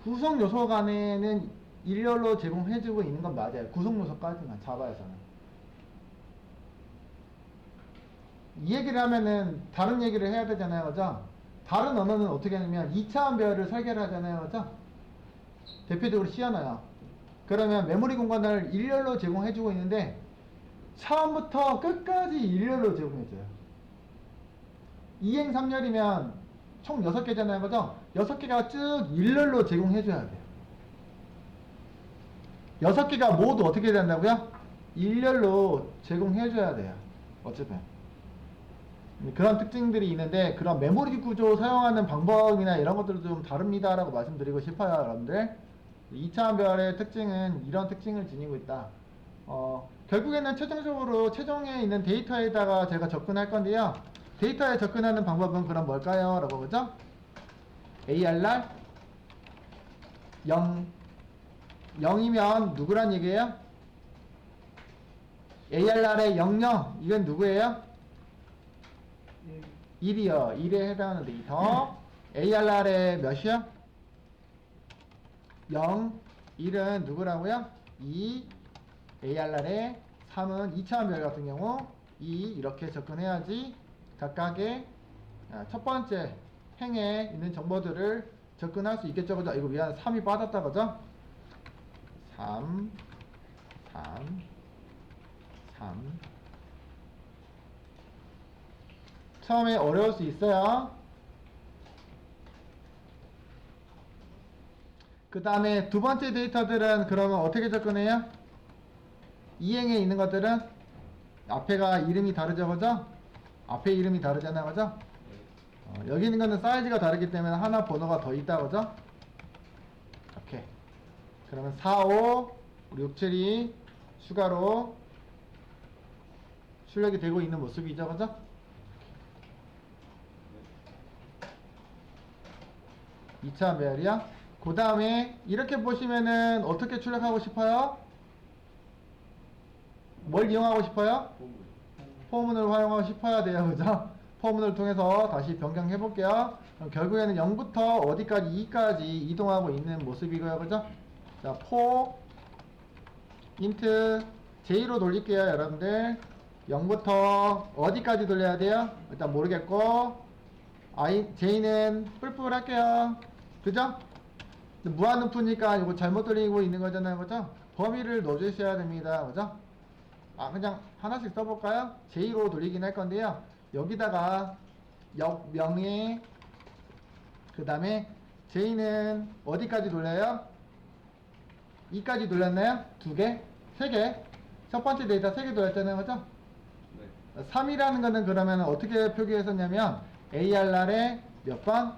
구성 요소 간에는 일렬로 제공해주고 있는 건 맞아요. 구성 요소까지만 자바에서는. 이 얘기를 하면은 다른 얘기를 해야 되잖아요 그죠? 다른 언어는 어떻게 하냐면 2차원별을 설계를 하잖아요 그죠? 대표적으로 C언어요. 그러면 메모리 공간을 일렬로 제공해주고 있는데 처음부터 끝까지 일렬로 제공해줘요. 2행 3열이면 총 6개잖아요 그죠? 6개가 쭉 일렬로 제공해줘야 돼요. 6개가 모두 어떻게 된다고요? 일렬로 제공해줘야 돼요. 어쨌든 그런 특징들이 있는데 그런 메모리 구조 사용하는 방법이나 이런 것들도 좀 다릅니다 라고 말씀드리고 싶어요 여러분들. 2차원별의 특징은 이런 특징을 지니고 있다. 결국에는 최종적으로 최종에 있는 데이터에다가 제가 접근할 건데요. 데이터에 접근하는 방법은 그럼 뭘까요? 라고 그죠? ARR 0 0이면 누구란 얘기예요? ARR의 00 이건 누구예요? 1이요. 1에 해당하는 데이터. ARR의 몇이요? 0. 1은 누구라고요? 2. ARR의 3은 2차원별 같은 경우 2 이렇게 접근해야지 각각의 첫 번째 행에 있는 정보들을 접근할 수 있겠죠. 그죠? 이거 미안 3이 빠졌다. 그죠? 3 처음에 어려울 수 있어요. 그 다음에 두 번째 데이터들은 그러면 어떻게 접근해요? 이행에 있는 것들은 앞에가 이름이 다르죠 그죠? 앞에 이름이 다르잖아요 그죠? 여기 있는 거는 사이즈가 다르기 때문에 하나 번호가 더 있다 그죠? 오케이. 그러면 4, 5 우리 6, 7이 추가로 출력이 되고 있는 모습이죠 그죠? 2차 배열이야. 그 다음에 이렇게 보시면은 어떻게 출력하고 싶어요? 뭘 이용하고 싶어요? 포문을 활용하고 싶어야 돼요 그죠? 포문을 통해서 다시 변경해 볼게요. 그럼 결국에는 0부터 어디까지 2까지 이동하고 있는 모습이고요 그죠? 자, 인트 J로 돌릴게요 여러분들. 0부터 어디까지 돌려야 돼요? 일단 모르겠고 J는 뿔뿔 할게요 그죠? 무한루프니까 이거 잘못 돌리고 있는 거잖아요 그죠? 범위를 넣어주셔야 됩니다 그죠? 그냥 하나씩 써볼까요? J로 돌리긴 할 건데요 여기다가 명에 그 다음에 J는 어디까지 돌려요? 2까지 돌렸나요? 2개? 3개? 첫 번째 데이터 3개 돌렸잖아요 그죠? 네. 3이라는 거는 그러면 어떻게 표기했었냐면 ARR에 몇 번?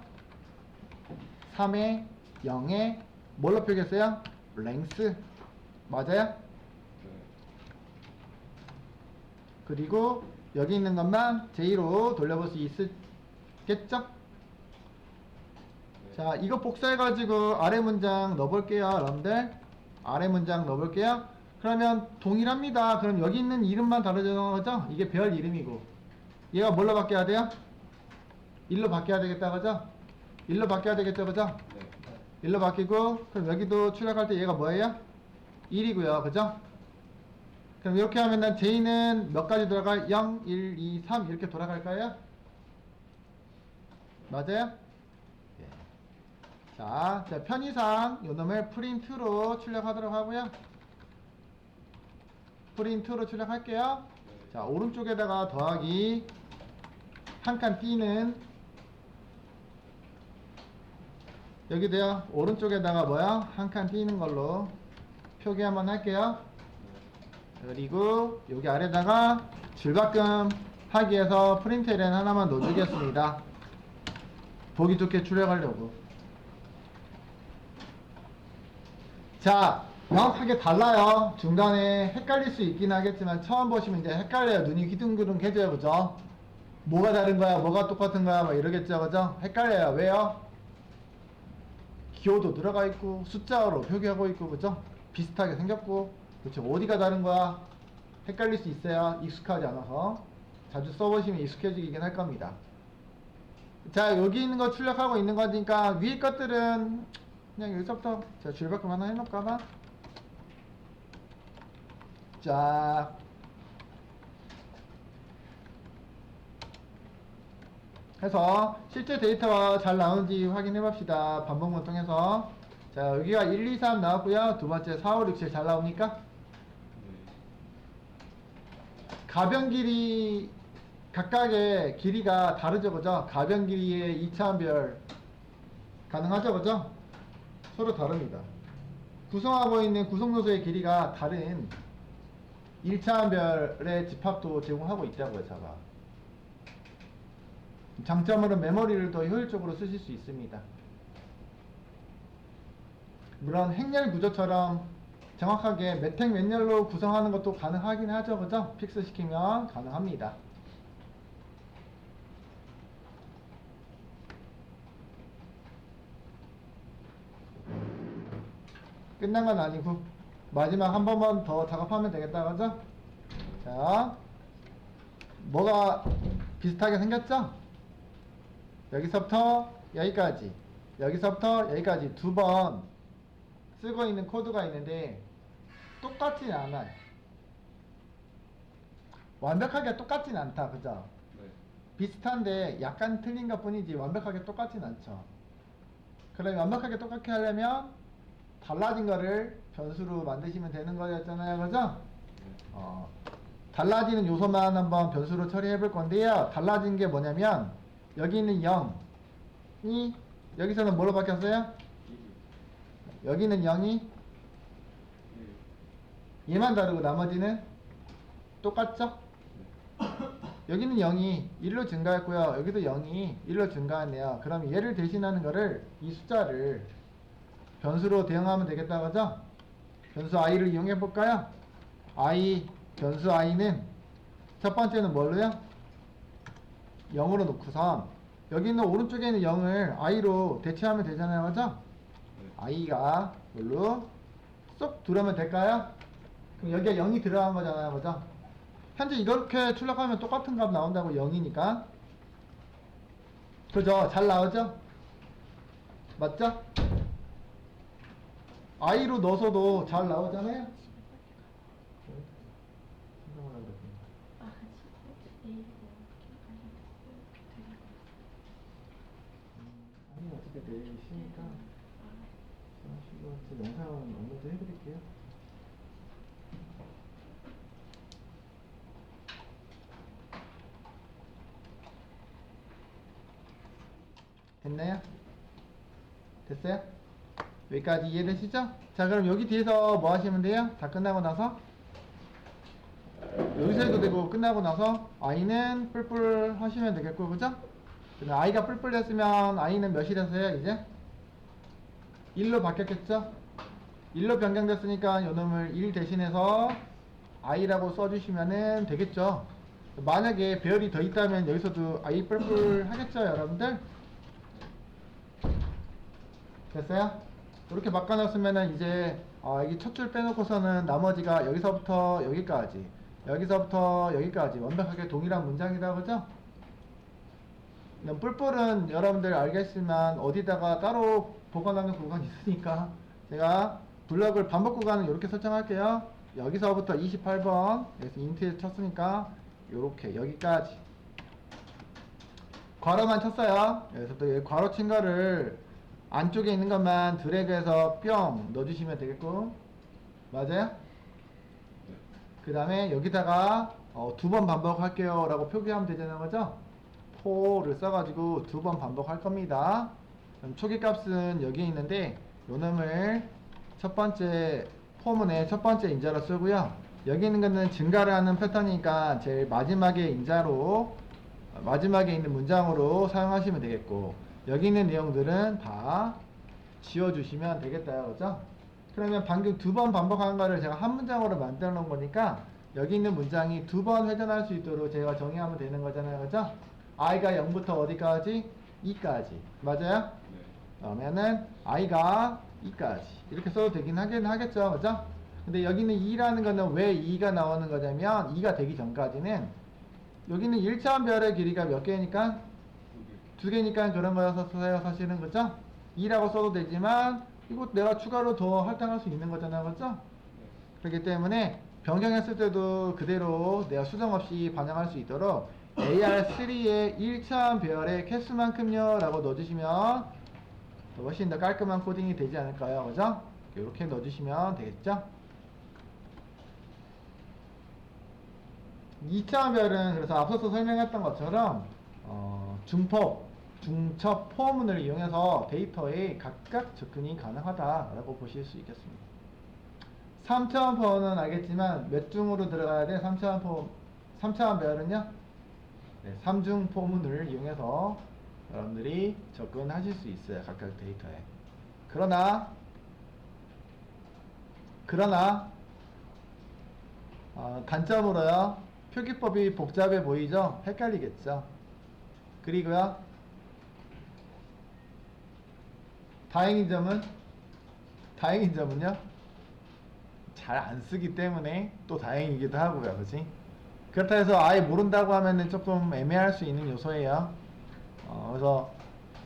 3에 0에 뭘로 표기했어요? length 맞아요? 네. 그리고 여기 있는 것만 J로 돌려볼 수 있겠죠? 네. 자, 이거 복사해가지고 아래 문장 넣어볼게요 여러분들. 아래 문장 넣어볼게요. 그러면 동일합니다. 그럼 여기 있는 이름만 다르는 거죠? 이게 별 이름이고 얘가 뭘로 바뀌어야 돼요? 1로 바뀌어야 되겠다 그죠? 1로 바뀌어야 되겠죠 그죠? 네. 1로 바뀌고 그럼 여기도 출력할 때 얘가 뭐예요? 1이고요 그죠? 그럼 이렇게 하면은 J는 몇 가지 돌아가? 0, 1, 2, 3 이렇게 돌아갈까요? 맞아요? 예. 자, 편의상 요놈을 프린트로 출력하도록 하고요. 프린트로 출력할게요. 자, 오른쪽에다가 더하기 한 칸 띄는 여기도요. 오른쪽에다가 뭐야? 한 칸 띄는 걸로 표기 한번 할게요. 그리고 여기 아래다가 줄바꿈 하기 위해서 프린트LN 하나만 넣어주겠습니다. 보기 좋게 출력하려고. 자, 명확하게 달라요. 중간에 헷갈릴 수 있긴 하겠지만 처음 보시면 이제 헷갈려요. 눈이 휘둥그둥해져요. 그죠? 뭐가 다른 거야? 뭐가 똑같은 거야? 막 이러겠죠. 그죠? 헷갈려요. 왜요? 기호도 들어가 있고 숫자로 표기하고 있고 그죠? 비슷하게 생겼고 그렇죠. 어디가 다른 거야? 헷갈릴 수 있어요. 익숙하지 않아서. 자주 써보시면 익숙해지긴 할 겁니다. 자, 여기 있는 거 출력하고 있는 거니까 위에 것들은 그냥 여기서부터 제가 줄바꿈 하나 해놓을까봐. 자, 해서 실제 데이터가 잘 나오는지 확인해 봅시다. 반복문 통해서. 자, 여기가 1, 2, 3 나왔고요. 두 번째 4, 5, 6, 7 잘 나옵니까? 가변 길이 각각의 길이가 다르죠 그죠? 가변 길이의 2차원별 가능하죠 그죠? 서로 다릅니다. 구성하고 있는 구성 요소의 길이가 다른 1차원별의 집합도 제공하고 있다고요 제가. 장점으로는 메모리를 더 효율적으로 쓰실 수 있습니다. 물론 행렬 구조처럼 정확하게 몇 행 몇 열로 구성하는 것도 가능하긴 하죠 그죠? 픽스 시키면 가능합니다. 끝난 건 아니고 마지막 한 번만 더 작업하면 되겠다 그죠? 자, 뭐가 비슷하게 생겼죠? 여기서부터 여기까지 여기서부터 여기까지 두 번 쓰고 있는 코드가 있는데 똑같진 않아요. 완벽하게 똑같진 않다 그죠? 네. 비슷한데 약간 틀린 것 뿐이지 완벽하게 똑같진 않죠. 그럼 완벽하게 똑같게 하려면 달라진 거를 변수로 만드시면 되는 거였잖아요 그죠? 달라지는 요소만 한번 변수로 처리해 볼 건데요. 달라진 게 뭐냐면 여기 있는 0이 여기서는 뭐로 바뀌었어요? 여기는 0이 얘만 다르고 나머지는 똑같죠? 여기는 0이 1로 증가했고요. 여기도 0이 1로 증가했네요. 그럼 얘를 대신하는 거를 이 숫자를 변수로 대응하면 되겠다 그죠? 변수 i를 이용해 볼까요? 변수 i는 첫 번째는 뭘로요? 0으로 놓고선 여기 있는 오른쪽에 있는 0을 i로 대체하면 되잖아요 그죠? i가 뭘로 쏙 들어오면 될까요? 그럼 여기에 0이 들어간 거잖아요 그죠? 현재 이렇게 출력하면 똑같은 값 나온다고 0이니까 그죠? 잘 나오죠? 맞죠? i로 넣어서도 잘 나오잖아요? 아니 어차피 내일 쉬니까 영상은 업로드 해드릴게요. 됐나요? 됐어요? 여기까지 이해되시죠? 자 그럼 여기 뒤에서 뭐 하시면 돼요? 다 끝나고 나서 여기서 해도 되고 끝나고 나서 i는 뿔뿔 하시면 되겠고 그죠? 그럼 i가 뿔뿔 됐으면 i는 몇이 됐어요 이제? 1로 바뀌었겠죠? 1로 변경됐으니까 요놈을 1 대신해서 i라고 써주시면 되겠죠? 만약에 배열이 더 있다면 여기서도 i 뿔뿔 하겠죠 여러분들? 됐어요? 이렇게 바꿔놨으면은 이제 여기 첫 줄 빼놓고서는 나머지가 여기서부터 여기까지 여기서부터 여기까지 완벽하게 동일한 문장이다 그죠? 뿔뿔은 여러분들 알겠지만 어디다가 따로 보관하는 구간이 있으니까 제가 블럭을 반복 구간은 이렇게 설정할게요. 여기서부터 28번 여기서 인트에 쳤으니까 요렇게 여기까지 괄호만 쳤어요. 여기서부터 여기 괄호 친 거를 안쪽에 있는 것만 드래그해서 뿅 넣어주시면 되겠고 맞아요? 그 다음에 여기다가 두 번 반복할게요 라고 표기하면 되잖아요 그죠? for를 써가지고 두 번 반복할 겁니다. 그럼 초기 값은 여기에 있는데 요놈을 첫 번째 포문의 첫 번째 인자로 쓰고요. 여기 있는 거는 증가를 하는 패턴이니까 제일 마지막에 인자로 마지막에 있는 문장으로 사용하시면 되겠고 여기 있는 내용들은 다 지워주시면 되겠다 그죠? 그러면 방금 두 번 반복한 거를 제가 한 문장으로 만들어 놓은 거니까 여기 있는 문장이 두 번 회전할 수 있도록 제가 정의하면 되는 거잖아요 그죠? i가 0부터 어디까지? 2까지 맞아요? 그러면은 i가 2까지 이렇게 써도 되긴 하겠죠 그죠? 근데 여기는 2라는 거는 왜 2가 나오는 거냐면 2가 되기 전까지는 여기는 1차원 별의 길이가 몇 개니까? 두 개니까 그런 거였어요 사실은 그죠? 2라고 써도 되지만 이거 내가 추가로 더 할당할 수 있는 거잖아요 그죠? 그렇기 때문에 변경했을 때도 그대로 내가 수정 없이 반영할 수 있도록 AR3의 1차원 배열의 개수만큼요 라고 넣어주시면 훨씬 더 깔끔한 코딩이 되지 않을까요 그죠? 이렇게 넣어주시면 되겠죠? 2차원 별은 그래서 앞서서 설명했던 것처럼 중첩 포문을 이용해서 데이터에 각각 접근이 가능하다라고 보실 수 있겠습니다. 3차원 포는 알겠지만 몇 중으로 들어가야 돼? 3차원 배열은요? 네, 3중 포문을 이용해서 여러분들이 접근하실 수 있어요. 각각 데이터에. 그러나 단점으로요. 표기법이 복잡해 보이죠? 헷갈리겠죠? 그리고요. 다행인 점은요. 잘 안 쓰기 때문에 또 다행이기도 하고요. 그치? 그렇다 해서 아예 모른다고 하면은 조금 애매할 수 있는 요소예요. 그래서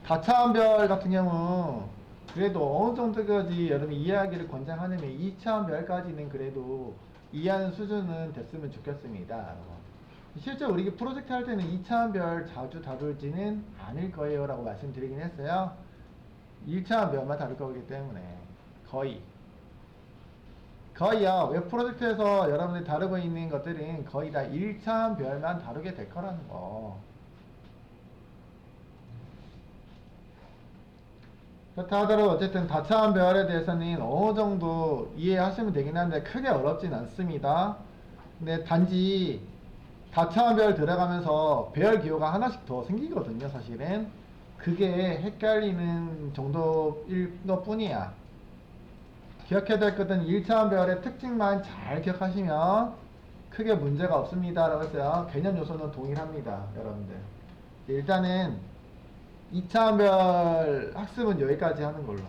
다차원별 같은 경우 그래도 어느 정도까지 여러분이 이해하기를 권장하는데 2차원별까지는 그래도 이해하는 수준은 됐으면 좋겠습니다. 실제 우리 프로젝트 할 때는 2차원별 자주 다루지는 않을 거예요 라고 말씀드리긴 했어요. 1차원별만 다룰 거기 때문에 거의요. 웹 프로젝트에서 여러분들이 다루고 있는 것들은 거의 다 1차원별만 다루게 될 거라는 거. 그렇다 하더라도 어쨌든 다차원별에 대해서는 어느 정도 이해하시면 되긴 한데 크게 어렵진 않습니다. 근데 단지 다차원별 들어가면서 배열 기호가 하나씩 더 생기거든요, 사실은. 그게 헷갈리는 정도일 것 뿐이야. 기억해야 될 것은 1차원별의 특징만 잘 기억하시면 크게 문제가 없습니다. 라고 했어요. 개념 요소는 동일합니다, 여러분들. 일단은 2차원별 학습은 여기까지 하는 걸로.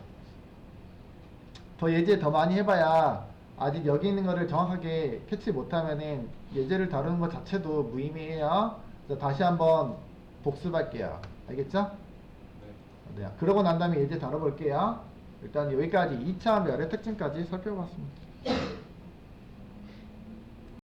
더 예제 더 많이 해봐야 아직 여기 있는 거를 정확하게 캐치 못하면은 예제를 다루는 것 자체도 무의미해요. 그래서 다시 한번 복습할게요. 알겠죠? 네. 그러고 난 다음에 예제 다뤄볼게요. 일단 여기까지 2차원별의 특징까지 살펴봤습니다.